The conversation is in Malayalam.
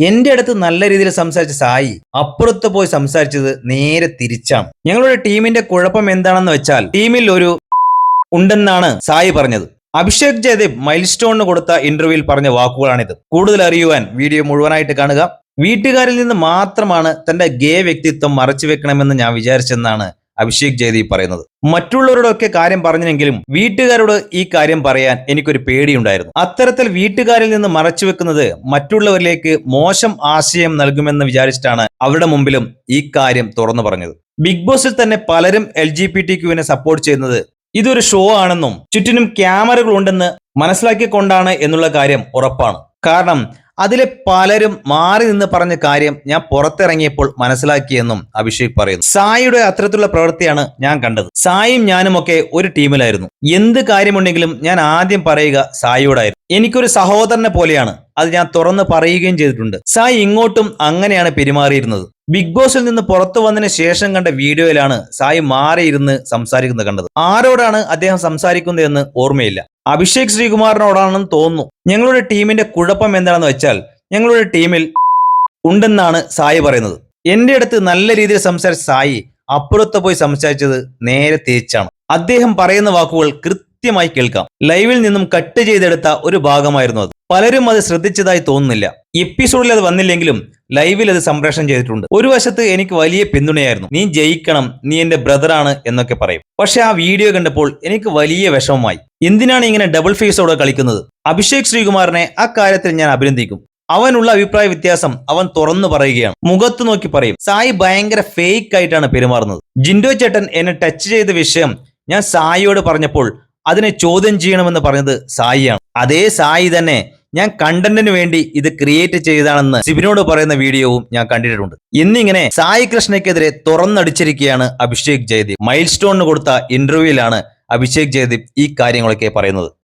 എന്റെ അടുത്ത് നല്ല രീതിയിൽ സംസാരിച്ച സായി അപ്പുറത്ത് പോയി സംസാരിച്ചത് നേരെ തിരിച്ചാണ്. ഞങ്ങളുടെ ടീമിന്റെ കുഴപ്പം എന്താണെന്ന് വെച്ചാൽ ടീമിൽ ഒരു ഉണ്ടെന്നാണ് സായി പറഞ്ഞത്. അഭിഷേക് ജയദേവ് മൈൽ സ്റ്റോണിന് കൊടുത്ത ഇന്റർവ്യൂവിൽ പറഞ്ഞ വാക്കുകളാണിത്. കൂടുതൽ അറിയുവാൻ വീഡിയോ മുഴുവനായിട്ട് കാണുക. വീട്ടുകാരിൽ നിന്ന് മാത്രമാണ് തന്റെ ഗേ വ്യക്തിത്വം മറച്ചു വെക്കണമെന്ന് ഞാൻ വിചാരിച്ചെന്നാണ് അഭിഷേക് ജയദേവ് പറയുന്നത്. മറ്റുള്ളവരോടൊക്കെ കാര്യം പറഞ്ഞെങ്കിലും വീട്ടുകാരോട് ഈ കാര്യം പറയാൻ എനിക്കൊരു പേടിയുണ്ടായിരുന്നു. അത്തരത്തിൽ വീട്ടുകാരിൽ നിന്ന് മറച്ചു വെക്കുന്നത് മറ്റുള്ളവരിലേക്ക് മോശം ആശയം നൽകുമെന്ന് വിചാരിച്ചിട്ടാണ് അവരുടെ മുമ്പിലും ഈ കാര്യം തുറന്നു പറഞ്ഞത്. ബിഗ് ബോസിൽ തന്നെ പലരും LGBTQ സപ്പോർട്ട് ചെയ്യുന്നത് ഇതൊരു ഷോ ആണെന്നും ചുറ്റിനും ക്യാമറകൾ ഉണ്ടെന്ന് മനസ്സിലാക്കിക്കൊണ്ടാണ് എന്നുള്ള കാര്യം ഉറപ്പാണ്. കാരണം അതിലെ പലരും മാറി നിന്ന് പറഞ്ഞ കാര്യം ഞാൻ പുറത്തിറങ്ങിയപ്പോൾ മനസ്സിലാക്കിയെന്നും അഭിഷേക് പറയുന്നു. സായിയുടെ അത്തരത്തിലുള്ള പ്രവൃത്തിയാണ് ഞാൻ കണ്ടത്. സായിയും ഞാനുമൊക്കെ ഒരു ടീമിലായിരുന്നു. എന്ത് കാര്യമുണ്ടെങ്കിലും ഞാൻ ആദ്യം പറയുക സായിയോടായിരുന്നു. എനിക്കൊരു സഹോദരനെ പോലെയാണ്. അത് ഞാൻ തുറന്ന് പറയുകയും ചെയ്തിട്ടുണ്ട്. സായി ഇങ്ങോട്ടും അങ്ങനെയാണ് പെരുമാറിയിരുന്നത്. ബിഗ് ബോസിൽ നിന്ന് പുറത്തു വന്നതിന് ശേഷം കണ്ട വീഡിയോയിലാണ് സായി മാറിയിരുന്ന് സംസാരിക്കുന്നത് കണ്ടത്. ആരോടാണ് അദ്ദേഹം സംസാരിക്കുന്നത് എന്ന് ഓർമ്മയില്ല. അഭിഷേക് ശ്രീകുമാറിനോടാണെന്ന് തോന്നുന്നു. ഞങ്ങളുടെ ടീമിന്റെ കുഴപ്പം എന്താണെന്ന് വെച്ചാൽ ഞങ്ങളുടെ ടീമിൽ ഉണ്ടെന്നാണ് സായി പറയുന്നത്. എന്റെ അടുത്ത് നല്ല രീതിയിൽ സംസാരിച്ച സായി അപ്പുറത്ത് പോയി സംസാരിച്ചത് നേരെ തിരിച്ചാണ്. അദ്ദേഹം പറയുന്ന വാക്കുകൾ കൃത്യമായി കേൾക്കാം. ലൈവിൽ നിന്നും കട്ട് ചെയ്തെടുത്ത ഒരു ഭാഗമായിരുന്നു അത്. പലരും അത് ശ്രദ്ധിച്ചതായി തോന്നുന്നില്ല. എപ്പിസോഡിൽ അത് വന്നില്ലെങ്കിലും ലൈവിൽ അത് സംപ്രേഷണം ചെയ്തിട്ടുണ്ട്. ഒരു വശത്ത് എനിക്ക് വലിയ പിന്തുണയായിരുന്നു. നീ ജയിക്കണം, നീ എന്റെ ബ്രദറാണ് എന്നൊക്കെ പറയും. പക്ഷെ ആ വീഡിയോ കണ്ടപ്പോൾ എനിക്ക് വലിയ വിഷമമായി. എന്തിനാണ് ഇങ്ങനെ ഡബിൾ ഫേസോടെ കളിക്കുന്നത്? അഭിഷേക് ശ്രീകുമാറിനെ ആ കാര്യത്തിൽ ഞാൻ അഭിനന്ദിക്കും. അവനുള്ള അഭിപ്രായ വ്യത്യാസം അവൻ തുറന്നു പറയുകയാണ്. മുഖത്ത് നോക്കി പറയും. സായി ഭയങ്കര ഫേക്ക് ആയിട്ടാണ് പെരുമാറുന്നത്. ജിൻഡോ ചേട്ടൻ എന്നെ ടച്ച് ചെയ്ത വിഷയം ഞാൻ സായിയോട് പറഞ്ഞപ്പോൾ അതിനെ ചോദ്യം ചെയ്യണമെന്ന് പറഞ്ഞത് സായിയാണ്. അതേ സായി തന്നെ ഞാൻ കണ്ടന്റിന് വേണ്ടി ഇത് ക്രിയേറ്റ് ചെയ്താണെന്ന് സിബിനോട് പറയുന്ന വീഡിയോവും ഞാൻ കണ്ടിട്ടുണ്ട്. എന്നിങ്ങനെ സായി കൃഷ്ണയ്ക്കെതിരെ തുറന്നടിച്ചിരിക്കുകയാണ് അഭിഷേക് ജയദേവ്. മൈൽ സ്റ്റോണിന് കൊടുത്ത ഇന്റർവ്യൂവിലാണ് അഭിഷേക് ജയദേവ് ഈ കാര്യങ്ങളൊക്കെ പറയുന്നത്.